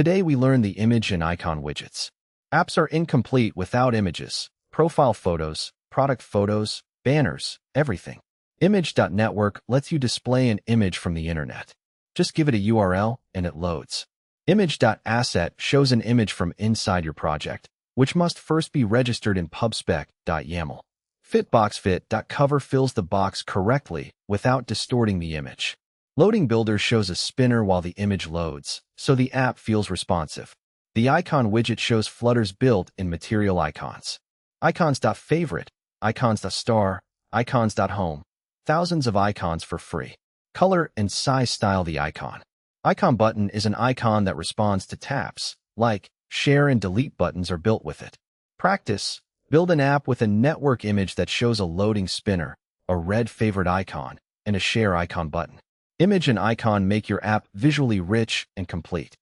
Today we learn the image and icon widgets. Apps are incomplete without images, profile photos, product photos, banners, everything. Image.network lets you display an image from the internet. Just give it a URL and it loads. Image.asset shows an image from inside your project, which must first be registered in pubspec.yaml. Fitboxfit.cover fills the box correctly without distorting the image. Loading Builder shows a spinner while the image loads, so the app feels responsive. The icon widget shows Flutter's built-in material icons. Icons.favorite, icons.star, icons.home. Thousands of icons for free. Color and size style the icon. Icon button is an icon that responds to taps, like share and delete buttons are built with it. Practice. Build an app with a network image that shows a loading spinner, a red favorite icon, and a share icon button. Image and icon make your app visually rich and complete.